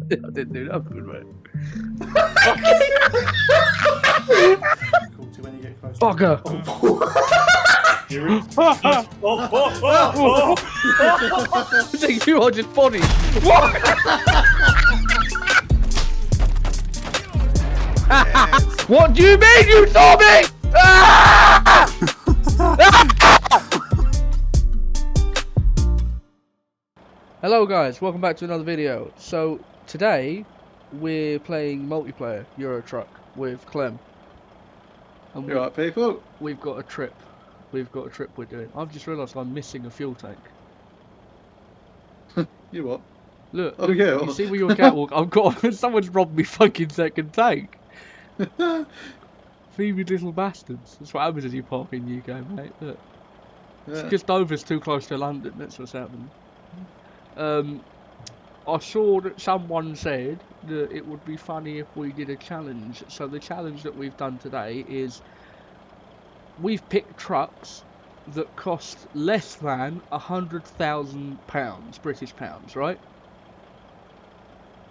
didn't do nothing, mate. Difficulty when you get close. Bugger! I think you are just bodies. What? What do you mean you saw me? Ah! Hello guys, welcome back to another video. So today we're playing multiplayer Euro Truck with Clem. And You alright, people? we've got a trip. We've got a trip we're doing. I've just realised I'm missing a fuel tank. You what? Look, Oh yeah. you see where your catwalk? I've got someone's robbed me fucking second tank. Thieving little bastards. That's what happens as you park in UK, mate. Look. It's Yeah. just Dover's too close to London, that's what's happening. I saw that someone said that it would be funny if we did a challenge. So the challenge that we've done today is we've picked trucks that cost less than £100,000, British pounds, right?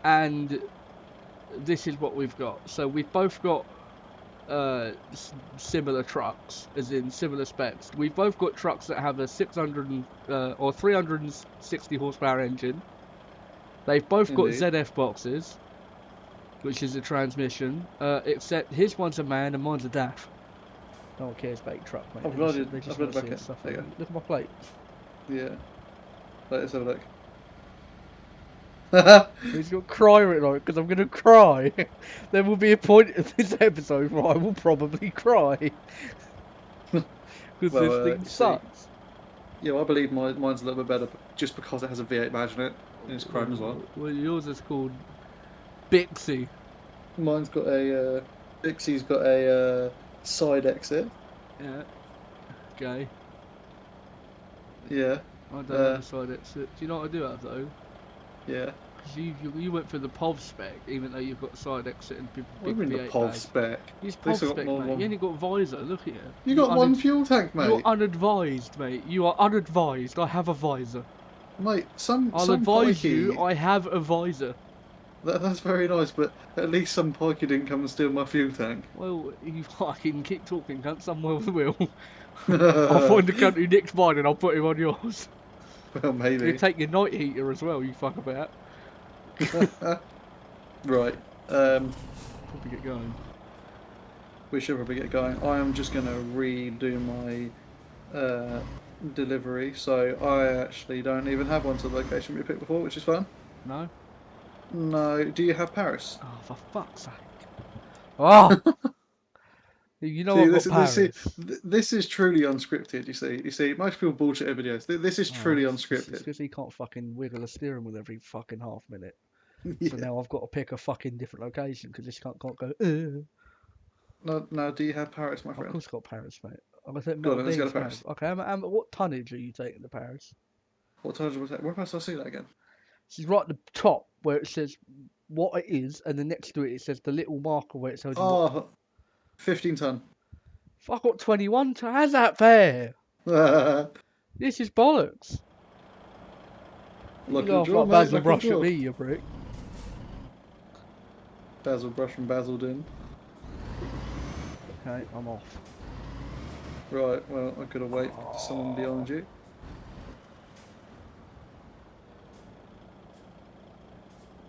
And this is what we've got. So we've both got similar trucks, as in similar specs. We've both got trucks that have a 600 or 360 horsepower engine. They've both got Indeed. ZF boxes, which is a transmission. Except his one's a man and mine's a DAF. No one cares about your truck, mate. I've got it. They just I've want got to it see back stuff. there you go. Look at my plate. Yeah. Let's have a look. He's got cry written on it because I'm going to cry. There will be a point in this episode where I will probably cry. Because Well, this thing see, sucks. Yeah, well, I believe mine's a little bit better just because it has a V8 badge in it. And it's chrome as well. Well, yours is called Bixie. Mine's got a... Dixie's got a side exit. Yeah. Okay. Yeah. I don't have a side exit. Do you know what I do have though? Yeah. Because you went for the POV spec, even though you've got side exit and big What do you mean V8 the POV bag. spec? Use At POV least I got spec, more mate. than You only got visor. Look at you. You got one fuel tank, mate. You're unadvised, mate. You are unadvised. I have a visor. Mate, I'll some advise pikey, you. I have a visor. That's very nice, but at least some pikey didn't come and steal my fuel tank. Well, you fucking keep talking, cunt. Someone will. I'll find the cunt who nicked mine and I'll put him on yours. Well, maybe. You take your night heater as well. You fuck about. Right. Probably get going. We should probably get going. I am just going to redo my delivery, so I actually don't even have one to the location we picked before, which is fun. No. No. Do you have Paris? Oh, for fuck's sake. Oh! You know See, I've got Paris. this is truly unscripted, you see, most people bullshit their videos. This is truly It's unscripted. because he can't fucking wiggle a steering wheel every fucking half minute. Yeah. So now I've got to pick a fucking different location because this can't go, No, do you have Paris, my Of friend? course I've got Paris, mate. I'm gonna take Go on, let's go to Maldives, Paris. mate. Okay, what tonnage are you taking to Paris? What time was that? Where must I see that again? This is right at the top where it says what it is, and then next to it it says the little marker where it tells you what. Oh, 15 ton. I've got 21 to. How's that fair? This is bollocks. Look You laugh like Basil Brush at me, you prick. Basil Brush from Basildon. Okay, I'm off. Right, well, I've got to wait for someone behind you.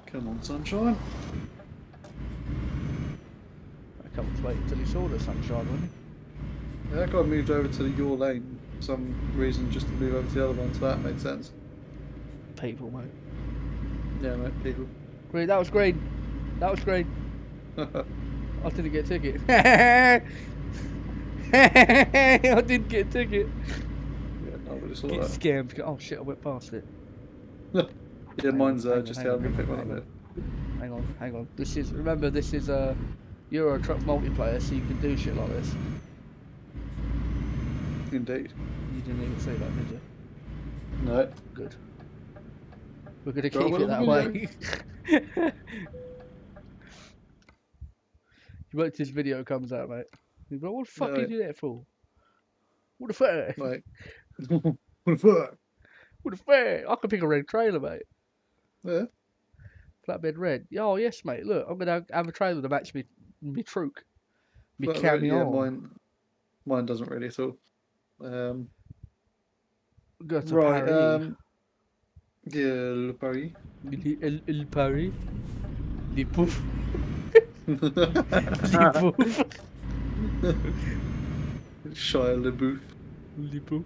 Come on, sunshine. I can't wait until he saw the sunshine, wouldn't he? Yeah, that guy moved over to your lane for some reason, just to move over to the other one, so that made sense. People, mate. Yeah, mate, people. Green, that was green. That was green. I didn't get a ticket. I didn't get a ticket. Yeah, no, we just saw Get that. scammed. Oh shit, I went past it. Yeah, mine's hang on, just hang how on, I'm going to hang pick on, one hang up on. Hang on. Remember, this is a Euro Truck multiplayer, so you can do shit like this. here. Indeed. You didn't even say that, did you? No. Good. We're gonna Go keep on it that with the way. You wait till this video comes out, mate. You'll be like, what the fuck No, are you do that for? What the fuck? Mate. What the fuck? What the fuck? I can pick a red trailer, mate. Yeah. Flatbed red. Oh yes, mate. Look, I'm gonna have a trailer to match me truck, me Flatbed, yeah, camion. mine doesn't really at all. Go to Right, Paris. yeah, Le Paris. Il Paris. Les poufs. Les poufs. Shia LaBeouf. Les poufs.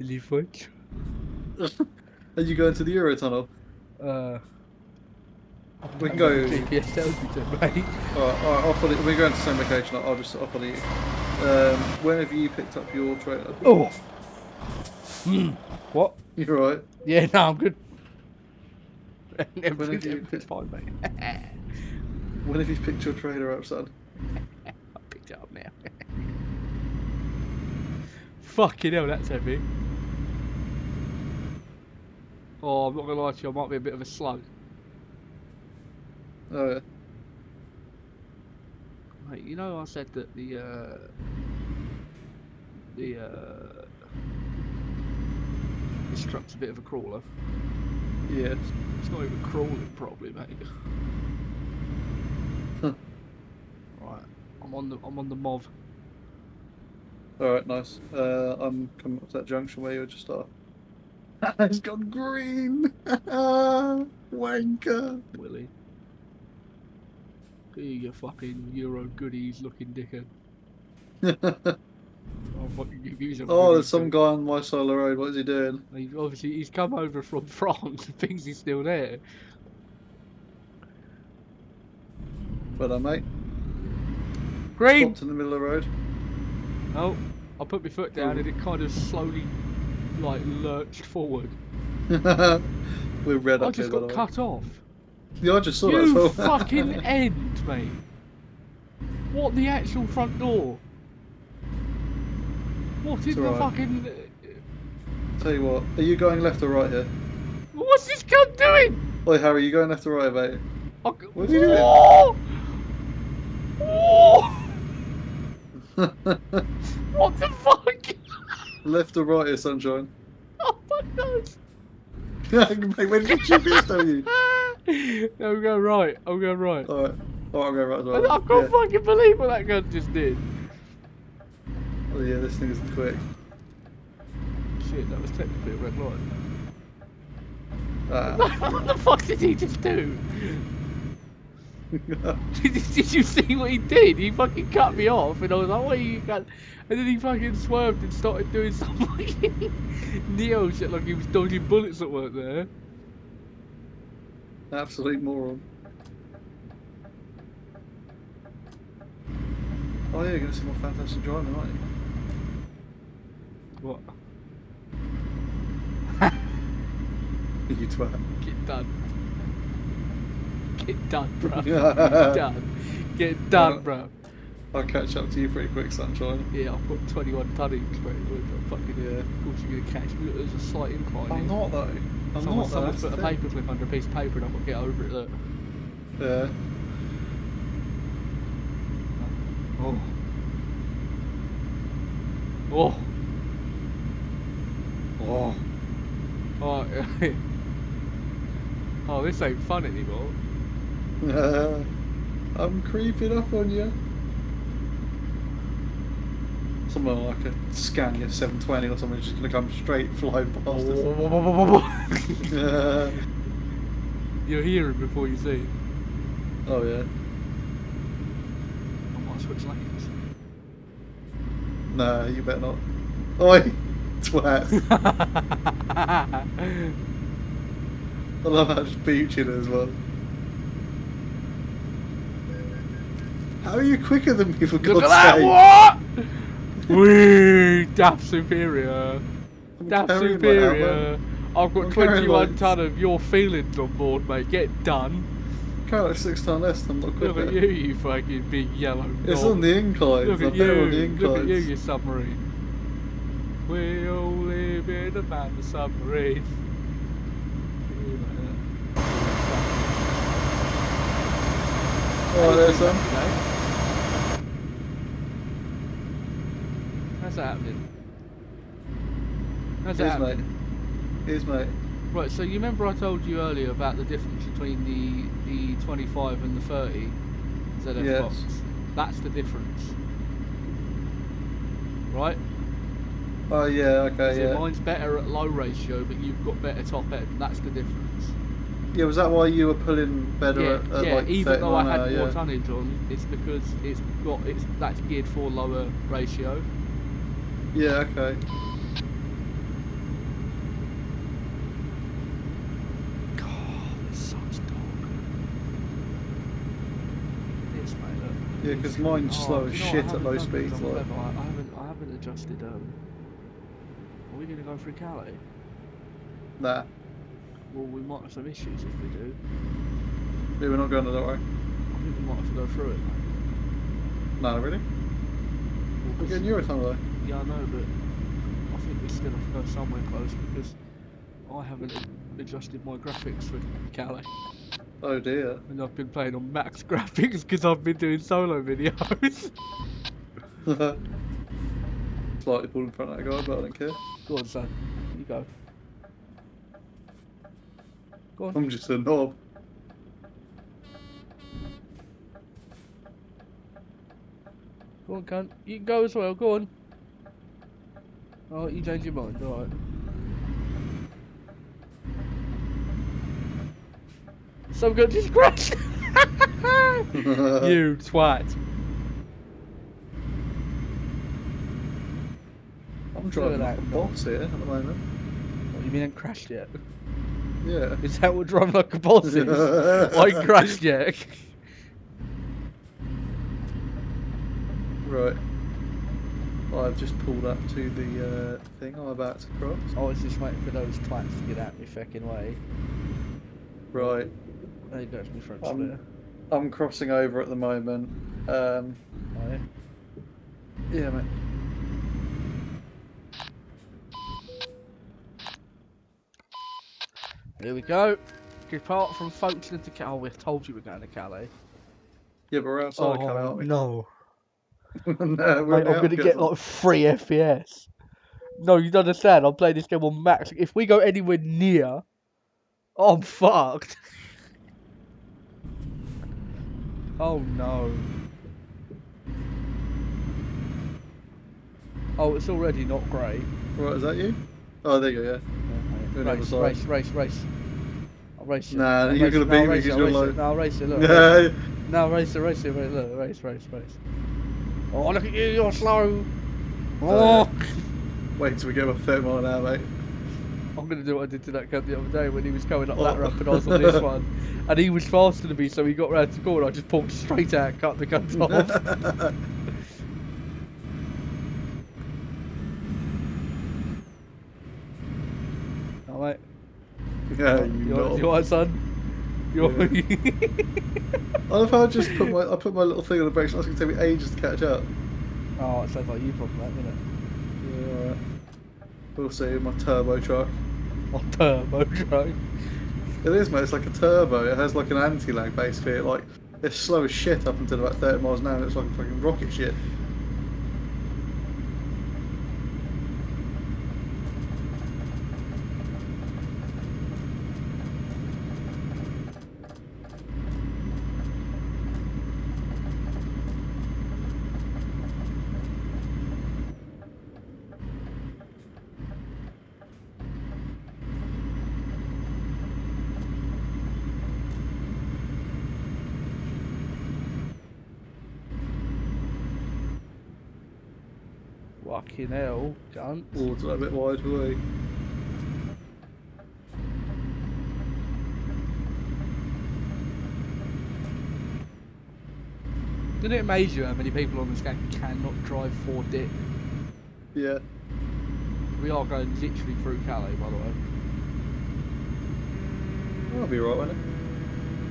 Les fuck. Are you going to the Eurotunnel? We can go. GPS tells me to, mate. Alright, I'll follow. We're going to the same location. I'll follow you. When have you picked up your trailer? Oh. What? You're right. Yeah, no, I'm good. When have you Everything's fine, mate. When have you picked your trailer up, son? I picked it up now. Fucking hell, that's heavy. Oh, I'm not gonna lie to you, I might be a bit of a slug. Oh yeah. Mate, you know I said that this truck's a bit of a crawler. Yeah. It's not even crawling properly, mate. Right, I'm on the MOV. Alright, nice. I'm coming up to that junction where you just are. It's gone green! Wanker! Willie. Here you fucking Euro goodies looking dickhead. I'll fucking give you some Oh, goodies, there's some mate. guy on my side of the road. What is he doing? He's come over from France and thinks he's still there. Well done, mate. Green! Stopped in the middle of the road. Oh, I put my foot down and it kind of slowly, like, lurched forward. We're red I up just here, by got the way. cut off. Yeah, I just saw that as You well. fucking end, mate. What the actual front door? What in the alright. fucking... Tell you what, are you going left or right here? What's this cunt doing? Oi, Harry, you going left or right, mate? What are you doing? Whoa! Whoa! What the fuck? Left or right here, sunshine? Oh my god! Mate, when did you finish, don't you? I'll go right. I'll go right. Alright, I'll go right as well. I can't fucking believe what that gun just did. Oh yeah, this thing is quick. Shit, that was technically a red light. Ah. What the fuck did he just do? Did you see what he did? He fucking cut me off, and I was like, "What are you got?" And then he fucking swerved and started doing some fucking Neo shit, like he was dodging bullets that weren't there. Absolute moron. Oh yeah, you're gonna see more fantastic driving, aren't you? What? You twat. Get done. Get done, bro. Get done. Get done, bro. I'll catch up to you pretty quick, sunshine. Yeah, I've got 21 tonnage, mate. I'm fucking, Yeah. of course you're gonna catch me. Look, there's a slight incline I'm here. not though. I'm Someone not though. That's put the a thing. paperclip under a piece of paper and I've got to get over it, look. Yeah. Oh. Oh. Oh. Oh, oh, this ain't fun anymore. I'm creeping up on you. Someone like a Scania 720 or something is just gonna come straight flying past us. You're hearing before you see. Oh yeah. I might switch lanes. No, you better not. Oi, twat. I love how just beaching as well. How are you quicker than me, for Look God's at sake? that! What? Wee! DAF superior. I'm DAF carrying my superior. helmet. I've got I'm carrying 21 like- ton of your feelings on board, mate. Get done. Carry like 6 ton less, I'm not Look quicker. at you, you fucking big yellow It's dog. on the inclines. Look I'm at better you. on the inclines. Look at you, you submarine. We all live in a man the submarine. Oh, there's some. How's that happening? How's that Here's happening? mate. Here's mate. Right, so you remember I told you earlier about the difference between the 25 and the 30 ZF Yes. box? That's the difference. Right? Oh yeah, So okay, yeah. mine's better at low ratio, but you've got better top end. That's the difference. Yeah, was that why you were pulling better at Yeah. like Even though I 39 had hour, more yeah. tonnage on, it's because that's geared for lower ratio. Yeah, okay. God, this sucks dog. This mate, look. Yeah, because mine's slow as do you know what I shit at haven't low done yet? 'Cause speeds. I'm Like, clever. I haven't adjusted. Are we gonna go through Calais? nah. Well, we might have some issues if we do. Yeah, we're not going that way. I think we might have to go through it, mate. No, really? Well, We're getting Eurotunnel though. yeah, I know, but I think we still have to go somewhere close because I haven't adjusted my graphics for Calais. Oh dear. And I've been playing on max graphics because I've been doing solo videos. Slightly pulled in front of that guy, but I don't care. Go on, son. You go. Go on. I'm just a knob. Go on, cunt. You can go as well. Go on. Oh, you change your mind. Alright. Some guy just crashed. You twat. I'm driving Look like at a that, boss here at the moment. What, you mean ain't crashed yet? Yeah. Is that what driving like a boss is? I ain't crashed yet. Right. I've just pulled up to the thing I'm about to cross. I was just waiting for those twats to get out of my fucking way. Right. There goes my front splitter. I'm crossing over at the moment. Right. Yeah, mate. Here we go. Depart from Folkestone to Calais. Oh, we told you we're going to Calais. Yeah, but we're outside of Calais, aren't we? No. No, we're Mate, on I'm the going to get outskirts. like 3 FPS. No, you don't understand. I'm playing this game on max. If we go anywhere near, I'm fucked. Oh no. Oh, it's already not great. Right, is that you? Oh, there you go, yeah. You're on the other Race, side. race. I'll race you. Nah, I'll you're race gonna you. beat No, me race because you. you're I'll low. race you. No, I'll race you. Look. Yeah. No, race you. Look, race. Oh, look at you. You're slow. Oh, Oh. Wait till we get about 30 mile an hour, mate. I'm going to do what I did to that cunt the other day when he was coming up that ramp and I was on this one. And he was faster than me, so he got round to the corner. I just pulled straight out, cut the cunt off. Oh, mate. Yeah, You alright, son? You alright? I love how I just put my little thing on the brakes. It's going to take me ages to catch up. Oh, it sounds like you problem, that, doesn't it? Yeah, alright. We'll see my turbo truck. On turbo truck. It is, mate. It's like a turbo. It has like an anti-lag basically. It's slow as shit up until about 30 miles an hour. And it's like a fucking rocket shit. Fucking hell, cunt. Oh, it's a little bit wide, boy. Doesn't it amaze you how many people on this game cannot drive for dick? Yeah. We are going literally through Calais, by the way. That'll be right, won't it?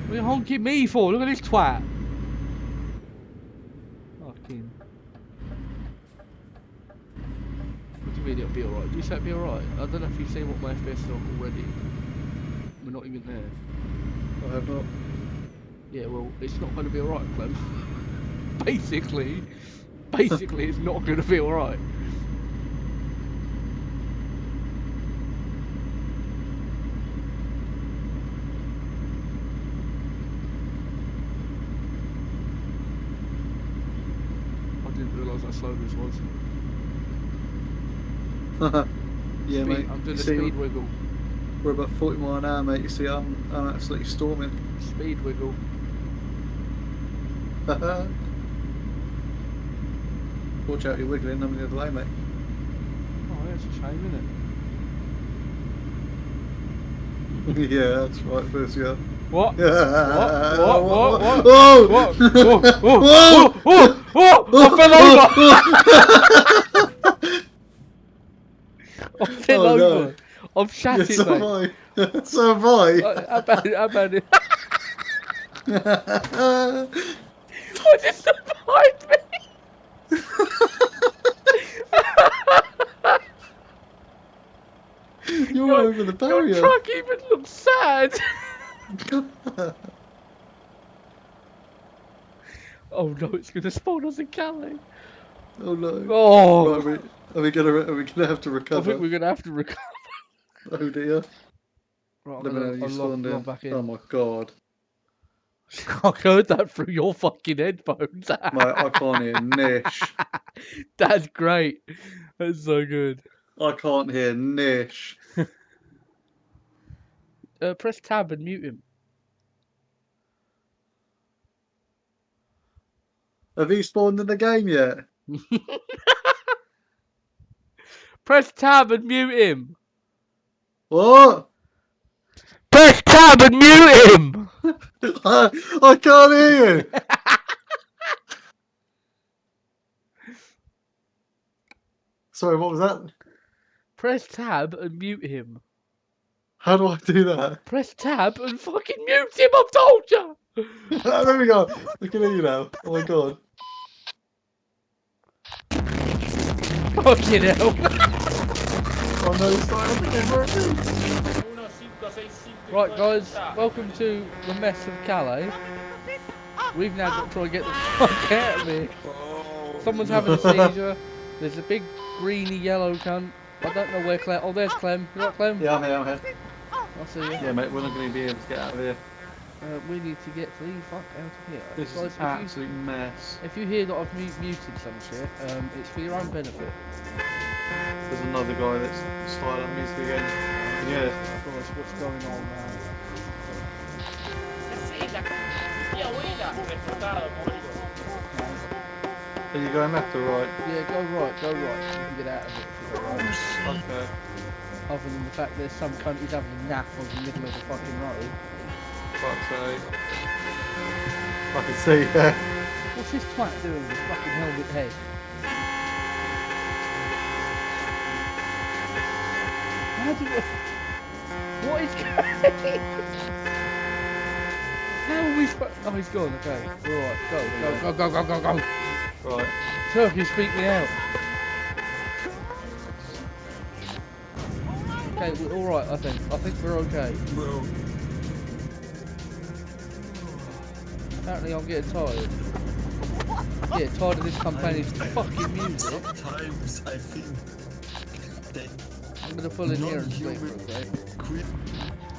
What are you honking me for? Look at this twat. Fucking. What do you mean it'll be alright? Do you say it'll be alright? I don't know if you've seen what my FPS is on already. We're not even there. I have not. Yeah, well, it's not going to be alright, Clem. Basically, it's not going to be alright. slow this was. Yeah, mate. I'm You doing a see, speed wiggle. we're about 40 miles an hour, mate. You see, I'm absolutely storming. Speed wiggle. Watch out, you're wiggling. I'm the other way, mate. Oh, that's a shame, isn't it? Yeah, that's right, first yeah. What? What? What? Oh! What? Whoa! I fell over! I fell Oh, no. over! I've shat Yeah, it, so mate. have I. So have I. How about it? How about it? I just survived me! You're over the Your barrier. truck even looks sad! Oh no, it's gonna spawn us in Calais! Oh no. Oh! Right, are we gonna have to I recover? think we're gonna have to recover. Oh dear. Right, I'm Let me know gonna you spawned in. log back in. Oh my god. I heard that through your fucking headphones. Mate, I can't hear Nish. That's great. That's so good. I can't hear Nish. Press tab and mute him. Have you spawned in the game yet? Press tab and mute him. What? Press tab and mute him. I can't hear you. Sorry, what was that? Press tab and mute him. How do I do that? Press tab and fucking mute him. I've told you. There we go. I can hear you now. Oh my god. Fucking hell. Oh no, it's not everything working. Right, guys. Welcome to the mess of Calais. We've now got to try and get the fuck out of here. Someone's having a seizure. There's a big greeny yellow cunt. I don't know where Clem. Oh, there's Clem. You right, Clem? Yeah, I'm here. I see you. Yeah, mate, we're not going to be able to get out of here. We need to get the fuck out of here. This Guys, is an absolute mess. if you hear that I've muted some shit, it's for your own benefit. There's another guy that's started up music again. Yeah. Guys, what's going on now? Are you going left or right? Yeah, go right. You can get out of it if you go right. Okay. Other than the fact there's some cunt who's having a nap on the middle of the fucking road. Fuck's sake. I can see, yeah. What's this twat doing with his fucking helmet head? How do you... What is going on? How are we supposed... Oh, he's gone, okay. Alright, go. Right. Turkey, speak me out. Okay, we're alright, I think. I think we're okay. Apparently I'm getting tired. Yeah, tired of this company's fucking music. Sometimes I think that I'm gonna pull in here and sleep real quick.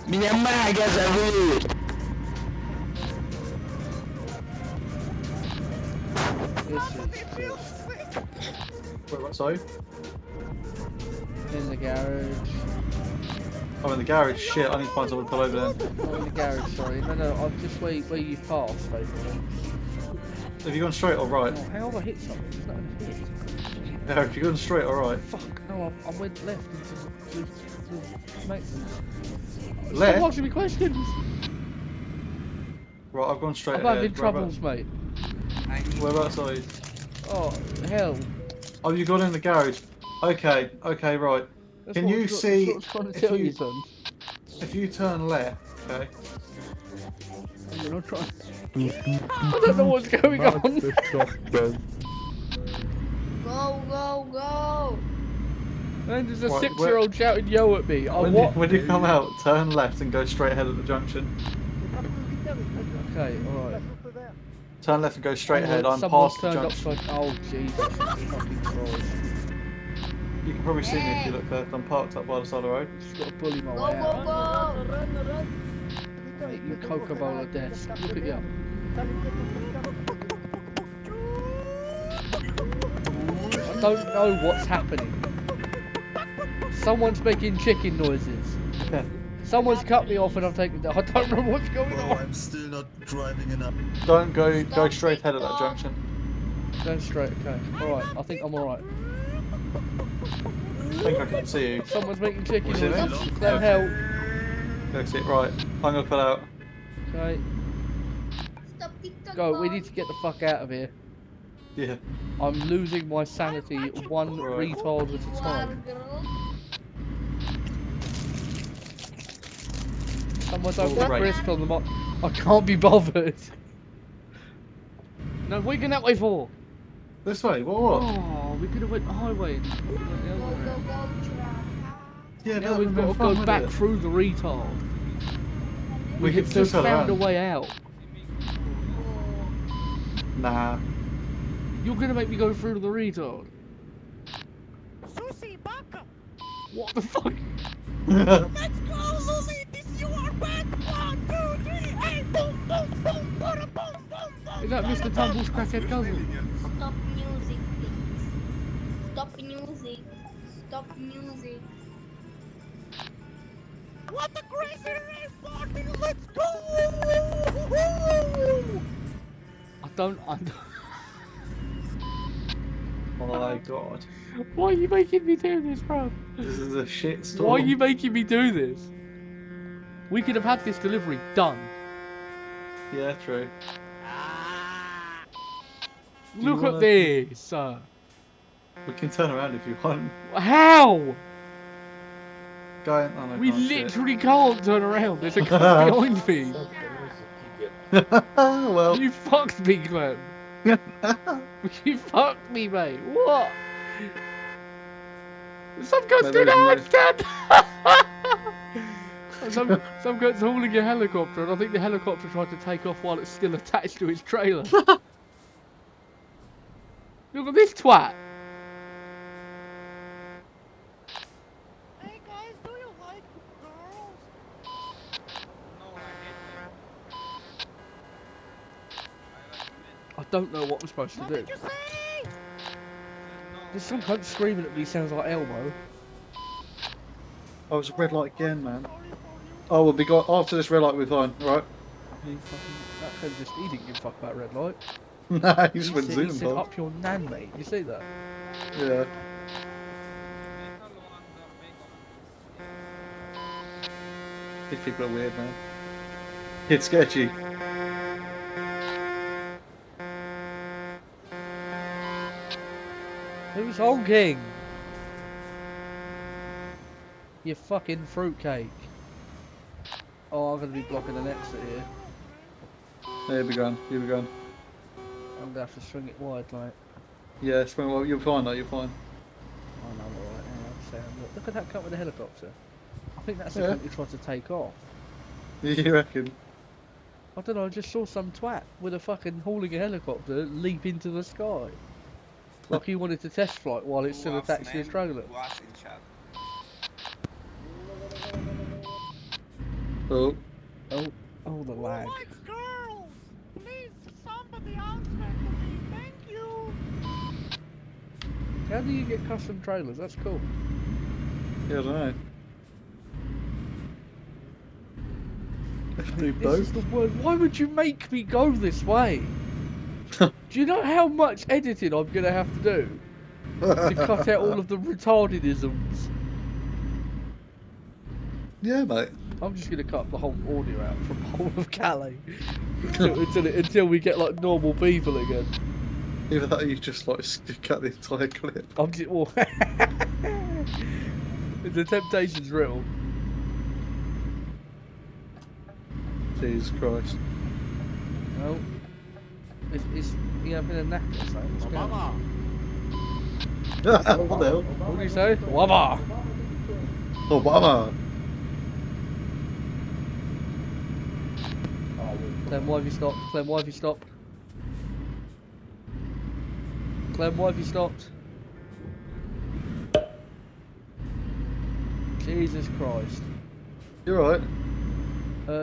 minha maga Zavu. This is Wait, what, sorry? in the garage. I'm in the garage. Shit, I need to find someone to pull over then. Not in the garage, sorry. No, I'm just where you passed, basically. Have you gone straight or right? Oh, how have I hit something? It's not gonna hit. Yeah, have you gone straight or right? Fuck, no, I went left into the maintenance. Stop Left? asking me questions! Right, I've gone straight I'm ahead. having troubles, mate. Whereabouts are you? Oh, hell. Oh, you got in the garage. Okay, right. That's Can what you I'm see That's what I'm trying to if tell you- you, son. If you turn left, okay. I'm gonna try. I don't know what's going on. Go! And there's a Right, 6-year-old shouting yo at me. When you come out, turn left and go straight ahead at the junction. Okay, alright. Turn left and go straight ahead. I'm Someone's past the turned junction. upside. Oh Jesus fucking Christ! You can probably see me if you look left. I'm parked up by the side of the road. Just got to bully my Go! way out. Run! Mate, you Coca-Cola desk. Look at you. don't know what's happening. Someone's making chicken noises. Someone's cut me off and I'm taking that. I don't know what's going Bro, on. I'm still not driving enough. Don't go straight ahead of that junction. Go straight, okay. Alright, I think I'm alright. I think I can see you. Someone's making chicken You see me? noises. That help. That's it, right. I'm gonna pull out. Okay. Stop TikTok. Go, we need to get the fuck out of here. Yeah. I'm losing my sanity one Right. retard at a time. Someone don't put Right. risk on the mo- I can't be bothered. No, what are you going that way for? This way, what? Oh, we could have went the highway. Go, go, go, Yeah, Now we've got to go back through the retard. We could still just turn found a around. way out. Nah. You're going to make me go through the retard. Susie, baka! What the fuck? Let's go, Lily! This you are back! 1, 2, 3, hey! Boom, boom, boom, boom, boom, boom, boom! Is that Mr. Tumble's crackhead cousin? Stop music, please. Stop music. Stop music. What a crazy rave party! Let's go! I don't... Oh my god. Why are you making me do this, bro? This is a shit storm. Why are you making me do this? We could have had this delivery done. Yeah, true. Do you Look at wanna- this. We can turn around if you want. How? Go in. Oh, no, We can't see it. literally can't turn around. There's a car behind me. Well. You fucked me, Clem. You fucked me, mate. What? Some guy's Well, doing a there's handstand. Some guy's hauling a helicopter, and I think the helicopter tried to take off while it's still attached to its trailer. Look at this twat. Hey guys, do you like girls? I don't know what I'm supposed to What do. did you say? There's some cunt screaming at me. Sounds like Elmo. Oh, it's a red light again, man. Sorry for you. Oh, we'll be got after this red light. We're fine, right? He didn't give a fuck about red light. Nah, he's He been said, zooming, pal. up your nan, mate. You see that? Yeah. These people are weird, man. It's sketchy. Who's honking? You fucking fruitcake. Oh, I'm gonna be blocking an exit here. Here we go. Here we go. I'm gonna have to swing it wide, like. Yeah, spring. Well, you're fine, though. You're fine. Oh no, I'm alright. Look at that cunt with the helicopter. I think that's the Yeah. cunt who tried to take off. You reckon? I don't know, I just saw some twat with a fucking hauling a helicopter leap into the sky. Like he wanted to test flight while it's still attached to his trailer. Oh. Oh, the lag. Who likes girls? Please, somebody answer to me. Thank you. How do you get custom trailers? That's cool. Yeah, I don't know. Do This is both. the word. Why would you make me go this way? Do you know how much editing I'm gonna have to do to cut out all of the retardedisms? Yeah, mate. I'm just gonna cut the whole audio out from the whole of Calais until we get like normal people again. Either that or you just like cut the entire clip. I'm just well, the temptation's real. Jesus Christ. No, it's you having a nap or something. What's going on? What the hell? What do you say? Wabba! Obama! Clem, why have you stopped? Clem, why have you stopped? Clem, why have you stopped? Jesus Christ. You're right.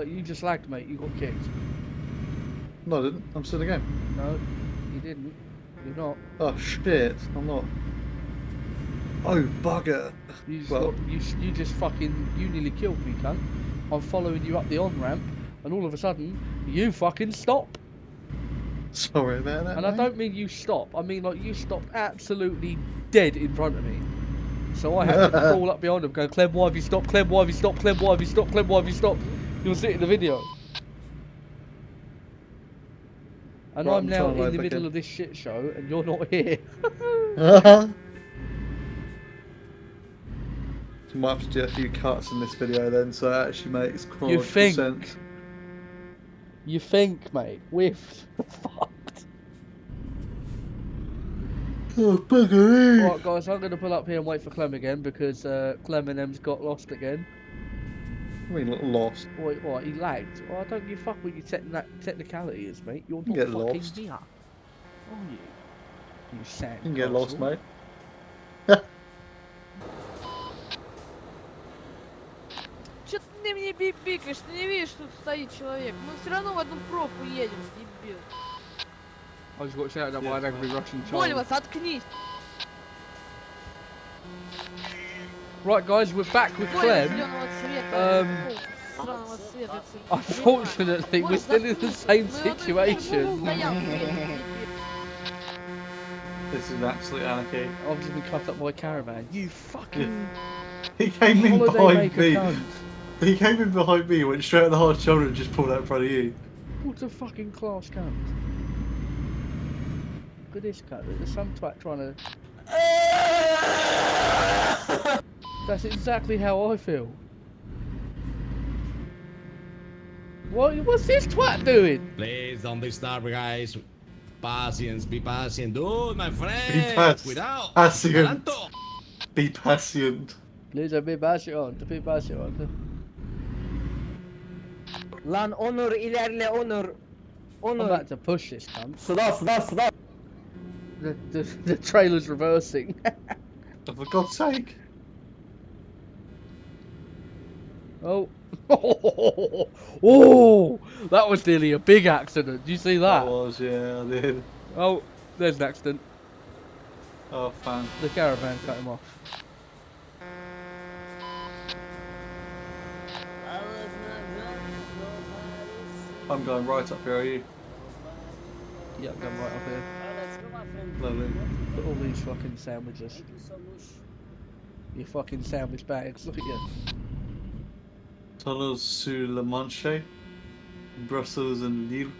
You just lagged, mate. You got kicked. No, I didn't. I'm still in the game. No, you didn't. You're not. Oh shit, I'm not. Oh, bugger. You just, Well- you just fucking, you nearly killed me, cunt. I'm following you up the on-ramp, and all of a sudden, you fucking stop. Sorry about that, And I mate. don't mean you stop, I mean like you stopped absolutely dead in front of me. So I had to crawl up behind him, go, Clem, why have you stopped? Clem, why have you stopped? Clem, why have you stopped? Clem, why have you stopped? You'll see it in the video. And Right, I'm I'm now trying to in load the back middle in. of this shit show, and you're not here. You might have to do a few cuts in this video then, so it actually makes chronological think? sense. You think, mate? We're fucked. Oh, bugger. Alright, guys, I'm going to pull up here and wait for Clem again because Clem and M's got lost again. I mean, lost. Wait, what? He lagged? Well, I don't give a fuck what your technicalities, mate. You're You not get fucking lost. here. Are you? You sand You can get lost, castle. mate. Че ты мне бибикаешь? Ты не видишь, тут стоит человек. Мы все равно в одну пробку едем, дебил. I just got shouted at by an Yes, angry mate. Russian child. Вольво, заткнись. Right, guys, we're back with Вольво Clem. зеленого цвета. Um, Сраного цвета. Unfortunately, we're still in the same Мы на той situation. стоянке едем, дебил. This is absolute anarchy. I've just been cut up by a caravan. You fucking He came in holiday behind maker me. cunt. He came in behind me, went straight at the hard shoulder and just pulled out in front of you. What a fucking class cunt. Look at this cunt. There's some twat trying to... That's exactly how I feel. What's this twat doing? Please don't disturb, guys. Patience, be patient. Dude, my friend. Be Cuidado. patient. Adelanto. Be patient. Please, a bit patient, a bit patient. Lan Onur ilerle Onur. I'm Onur. about to push this cunt. Sıra. The trailer's reversing. Oh, for God's sake. Oh. Oh, that was nearly a big accident. Do you see That that? was, yeah, I did. Oh, there's an accident. Oh, fan. The caravan cut him off. I'm going right up here, are you? Yeah, I'm going right up here. Lovely. Look at all these fucking sandwiches. You fucking sandwich bags. Look at you. Tunnels sur la Manche, Brussels and Lille.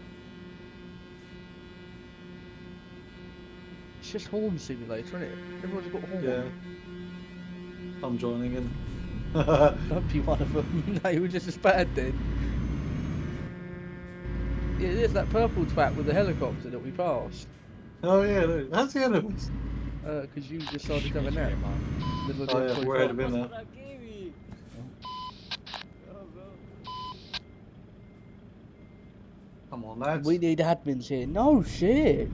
It's just Horn Simulator, isn't it? Everyone's got Horn. Yeah. I'm joining in. Don't be one of them. No, you were just as bad then. Yeah, there's that purple twat with the helicopter that we passed. Oh yeah, look. How's the enemies? Because you decided to have a nap. Middle of the Oh yeah, M25. we're ahead of him now. Come on, lads. We need admins here. No shit.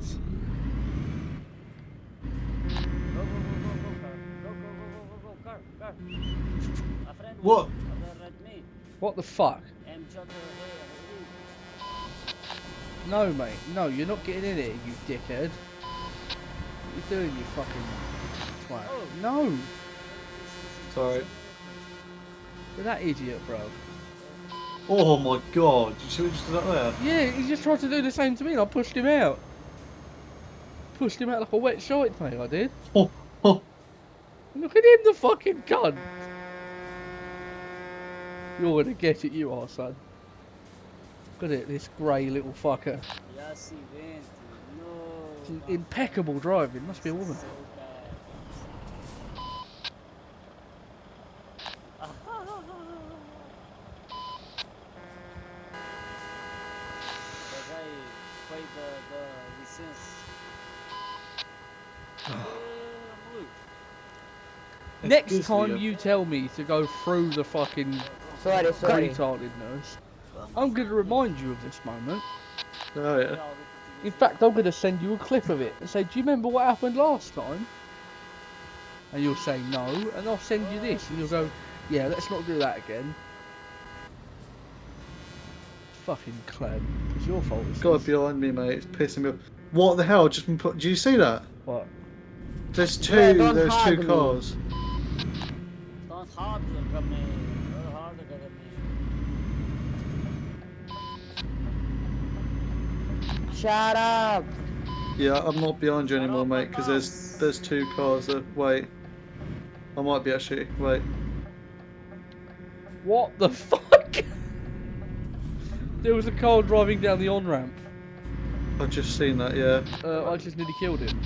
What? What the fuck? No, mate. No, you're not getting in it, you dickhead. What are you doing, you fucking twat? No! Sorry. You're that idiot, bro. Oh my god, you see what just did that there? Yeah, he just tried to do the same to me and I pushed him out. Pushed him out like a wet shite, mate, I did. Oh, oh. Look at him, the fucking cunt! You're gonna get it, you are, son. Look at it, this grey little fucker. Impeccable driving, must be a woman. Next Excuse time me, you tell me to go through the fucking Sorry. retardedness, I'm going to remind you of this moment. Oh yeah. In fact, I'm going to send you a clip of it and say, do you remember what happened last time? And you'll say no, and I'll send you this, and you'll go, yeah, let's not do that again. Fucking Clem, it's your fault. It's God behind me, mate. It's pissing me off. What the hell? Just been put. Do you see that? What? There's Yeah, two. don't There's two hug me. cars. Don't hard look at me. Don't hard look at me. Shut up. Yeah, I'm not behind you Shut anymore, up, mate. Because there's two cars. That, wait, I might be actually. Wait. What the fuck? There was a car driving down the on-ramp. I've just seen that. Yeah. I just nearly killed him.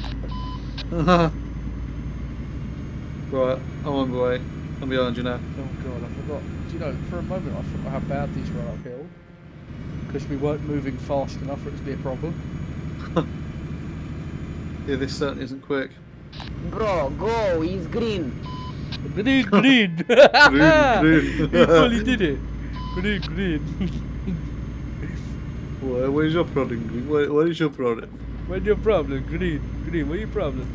Right, I'm on my way. I'm behind you now. Oh god, I forgot. Do you know, for a moment I forgot how bad these were uphill. Because we weren't moving fast enough for it to be a problem. Yeah, this certainly isn't quick. Bro, go. He's green. Green, green! green. He fully did it! Green, green. Where's your problem? Green? What is your problem? What's your problem? Green, green, what's your problem?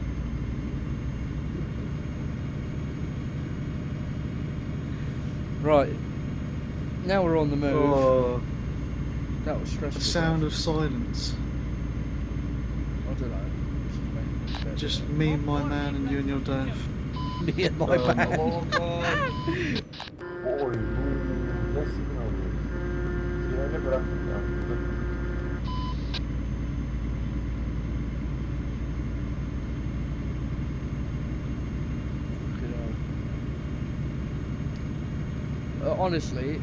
Right. Now we're on the move. Oh, That was stressful. the sound of silence. I don't know. Just me, my man, and you and your death. Me and my man. Honestly,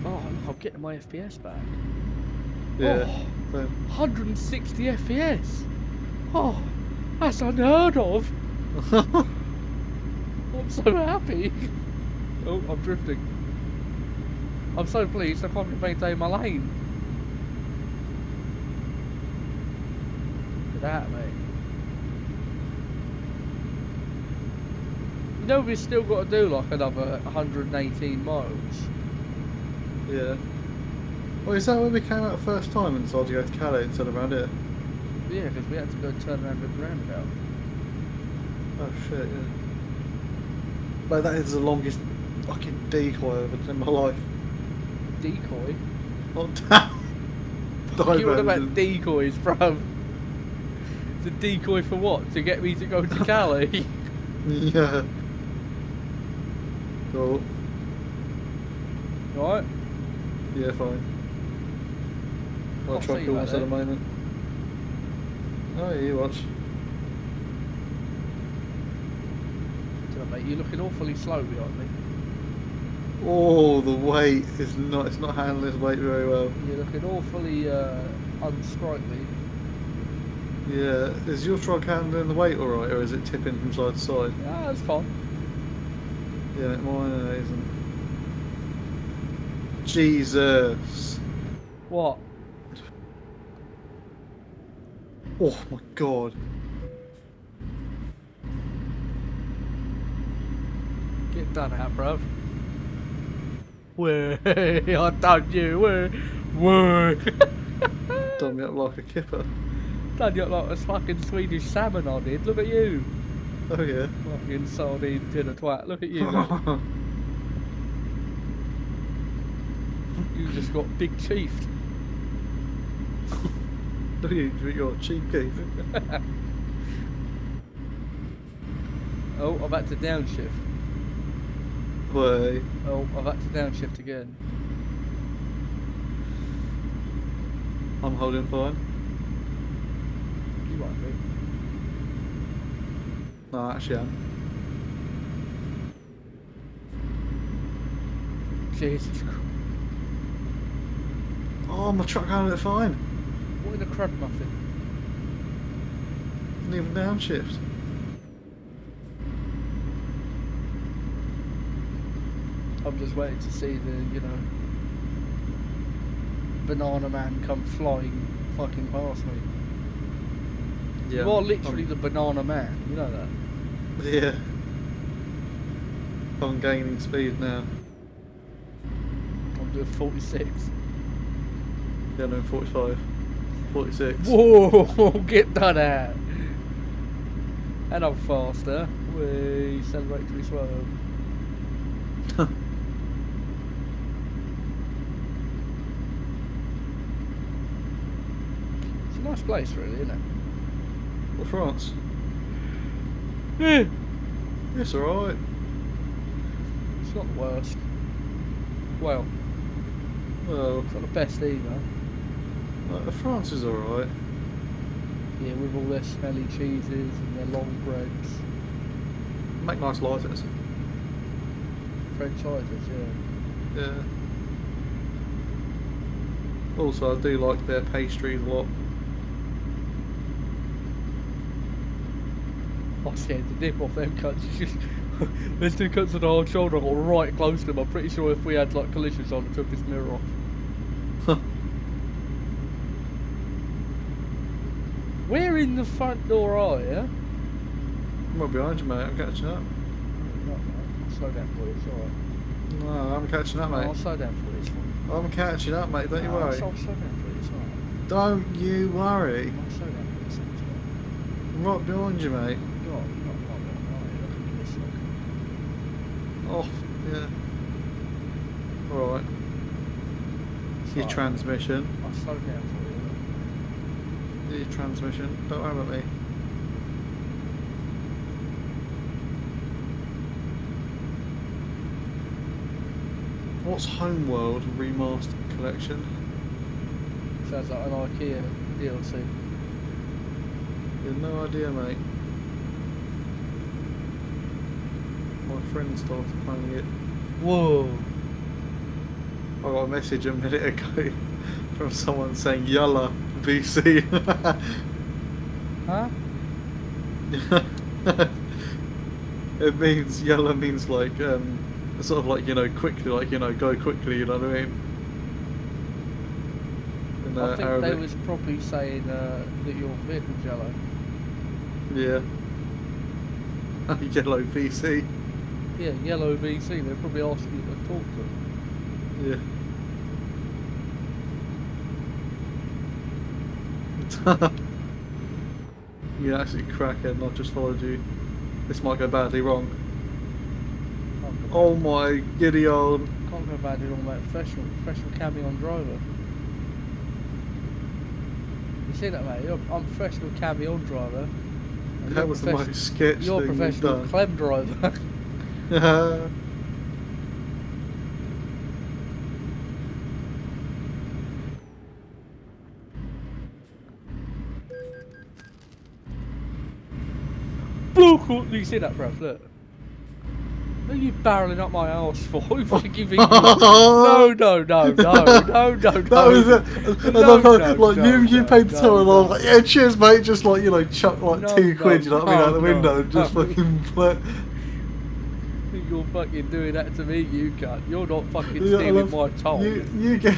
oh look, I'm getting my FPS back. Yeah. Oh, 160 FPS. Oh, that's unheard of. I'm so happy. Oh, I'm drifting. I'm so pleased I can't maintain my lane. Look at that, mate. You know we've still got to do like another 118 miles. Yeah. Well, is that when we came out first time and decided to go to Calais instead of around here? Yeah, because we had to go turn around at the roundabout. Oh shit, yeah. But that is the longest fucking decoy I've ever done in my life. Decoy? Not damn. You what about decoys, bro? The decoy for what? To get me to go to Calais? Yeah. Cool. Right? Yeah, fine. I'll I'll try see you cool later. at a moment. Oh, yeah, you watch. So, mate, you're looking awfully slow behind me. Oh, the weight is not. It's not handling this weight very well. You're looking awfully unsprightly. Yeah. Is your truck handling the weight alright, or is it tipping from side to side? Ah, that's fine. Yeah, mine isn't. Jesus. What? Oh my god. Get done out, bruv. Way, I done you. Way. Done me up like a kipper. Done you up like a fucking Swedish salmon I did. Look at you. Oh yeah. Fucking sardine dinner twat. Look at you. Mate. You just got big chiefed. Look at you, you're cheeky. Oh, I've had to downshift. Way. Oh, I've had to downshift again. I'm holding fine. You might be. No, actually I'm. Jesus Christ. Oh, my truck handled it fine. What in a crud muffin? Didn't even downshift. I'm just waiting to see the, you know, banana man come flying fucking past me. Yeah. You are literally the banana man, you know that? Yeah. I'm gaining speed now. I'm doing 46. Yeah, no, 45. 46. Whoa, get done out. And I'm faster. We celebratory swerve. It's a nice place, really, isn't it? Well, France. Eh, It's alright. it's not the worst. Well, Well, it's not the best either. France is alright. Yeah, with all their smelly cheeses and their long breads. Make nice lighters. French lighters, yeah. Yeah. Also, I do like their pastries a lot. I'm scared to dip off them cuts. There's two cuts on the hard shoulder. I got right close to them. I'm pretty sure if we had like collisions on, it took this mirror off. Where in the front door are you? I'm right behind you, mate. I'm catching up. I'll slow down for you, it's alright. No, I'm catching up, I'll mate. slow down for you, it's fine. I'm catching up, mate. Don't you worry. I'll slow down for you, it's alright. Don't you worry. I'll slow down for you, it's fine. I'm right behind you, mate. You're not, look at this, look. Off. Yeah. Alright. It's Your alright. transmission. I'll slow down for you. Your transmission. Don't worry about me. What's Homeworld Remastered Collection? Sounds like an IKEA DLC. You have no idea, mate. My friend started playing it. Whoa! I got a message a minute ago from someone saying Yalla VC. Huh? It means Yalla means like sort of like, you know, quickly, like, you know, go quickly, you know what I mean? In I think Arabic. they was probably saying that your vehicle's yellow. Yeah. Yellow VC. Yeah, yellow VC. They're probably asking you to talk to them. Yeah. You're absolutely crackhead and I've just followed you. This might go badly wrong. Can't go Oh my giddy old. Can't go bad at all, mate. Professional camion driver. You see that, mate? I'm a professional camion driver. and That you're was the profes- most sketch You're a thing you've professional done. clem driver. Bullshit! You see that, bruv? Look. What are you barreling up my arse for? Who fucking you think you No. That was it. And I thought, like, you paid the toll and I was like, yeah, cheers, mate. Just like, you know, chuck like No, £2, you know what I mean, out the no, window. Just no. fucking flirt. You're fucking doing that to me, you cunt. You're not fucking Yeah, I stealing love- my toll. You get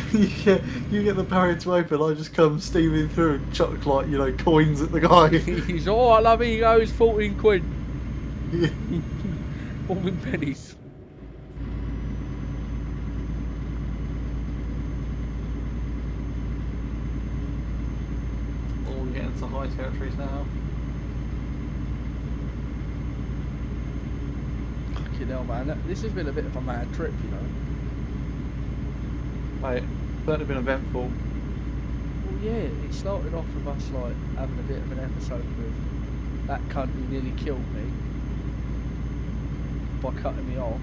the barrier to open. I just come steaming through and chuck like, you know, coins at the guy. He's alright, love it, he goes 14 quid. Yeah. 14 pennies. Oh, we're getting to high territories now. Fucking hell, man. This has been a bit of a mad trip, you know. Mate, certainly been eventful. Well, yeah, it started off with us, like, having a bit of an episode with that cunt who nearly killed me by cutting me off.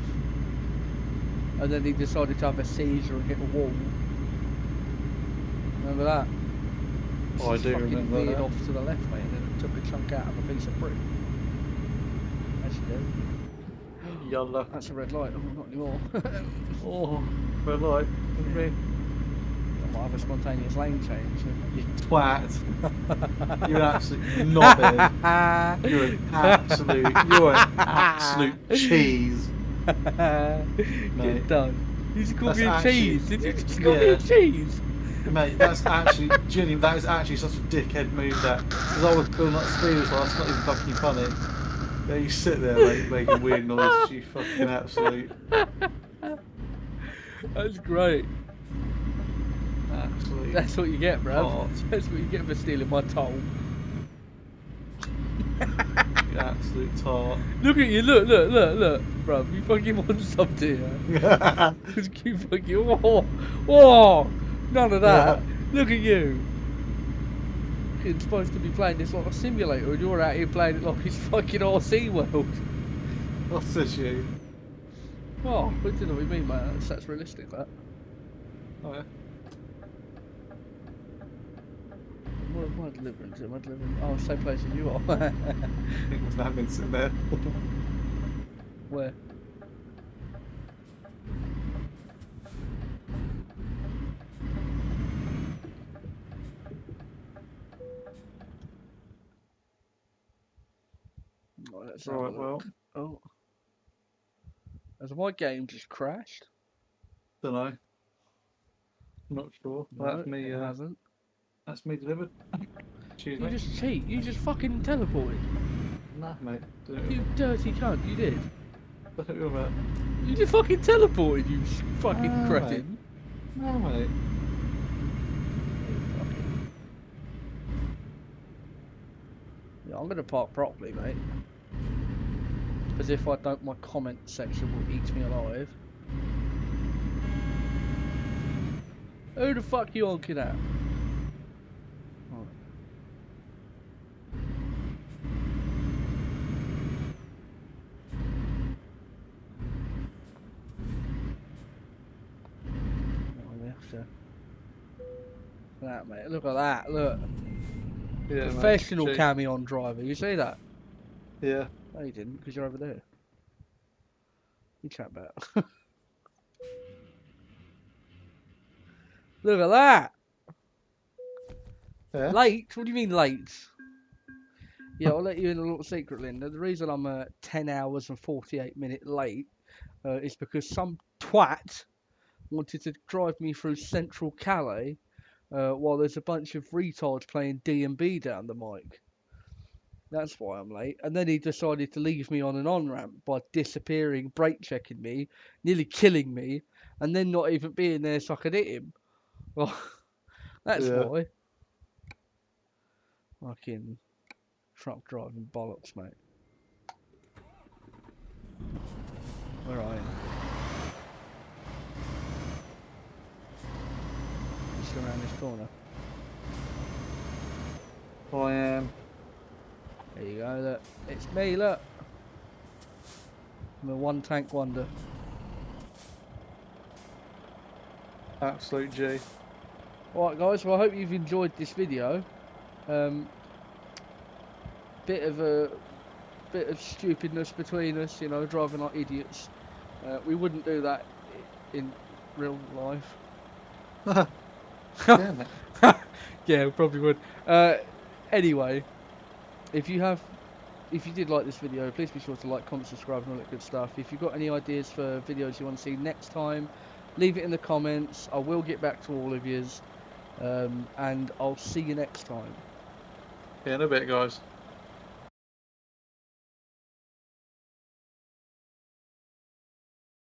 And then he decided to have a seizure and hit a wall. Remember that? Oh, I Just do fucking remember veered that. off to the left, mate, and then took a chunk out of a piece of brick. As you do. Yalla. That's a red light. Oh, not anymore. Oh, red light. What do you mean? I might have a spontaneous lane change. You twat. You're an absolute knobhead. You're an absolute cheese. Mate. Get done. You just called That's me a actually- cheese. Did you just call me Yeah. a cheese? Mate, that's actually, genuinely, that is actually such a dickhead move that, because I was building up speeders, like, that's not even fucking funny. Yeah, you sit there, mate, making weird noises, you fucking absolute, That's great. absolute. That's what you get, bruv. Tart. That's what you get for stealing my toll. You absolute tart. Look at you, look, bruv. You fucking want something here. You fucking, whoa, none of that. Look at you. fucking supposed to be playing this like a simulator, and you're out here playing it like it's fucking RC World. What's this, you? Oh, I don't know what you mean, mate. That's realistic, that. Oh, yeah. What am I delivering to? Am I delivering? Oh, same place as you are. I think there's an admin sitting there. Where? Right, let's have a Right, look. well, Oh. Has my game just crashed? don't know. Not sure. No, That's me. it hasn't. That's me delivered. Excuse You me. just cheat. You just fucking teleported. Nah, mate. You dirty cunt. You did. What are you about? You just fucking teleported, you fucking Ah, cretin. No, mate. Yeah, I'm gonna park properly, mate. Because if I don't, my comment section will eat me alive. Who the fuck you honking at? Oh. Oh, yeah, sure. Look at that, mate. Look at that. Look. Yeah, Professional mate. camion driver. You see that? Yeah. No, you didn't, because you're over there. You chat about. Look at that. Yeah. Late? What do you mean late? Yeah, I'll let you in a little secret, Linda. The reason I'm 10 hours and 48 minutes late is because some twat wanted to drive me through central Calais while there's a bunch of retards playing D&B down the mic. That's why I'm late. And then he decided to leave me on an on-ramp by disappearing, brake checking me, nearly killing me, and then not even being there so I could hit him. Well, that's Yeah. why. Fucking truck driving bollocks, mate. Where are you? Just around this corner. I am. There you go, look. It's me, look. I'm a one-tank wonder. Absolute G. Alright guys, well I hope you've enjoyed this video. Bit of stupidness between us, you know, driving like idiots. We wouldn't do that in real life. Damn it. Yeah, we probably would. Anyway, if you did like this video, please be sure to like, comment, subscribe and all that good stuff. If you've got any ideas for videos you want to see next time, leave it in the comments. I will get back to all of yous. And I'll see you next time. Yeah, in a bit, guys.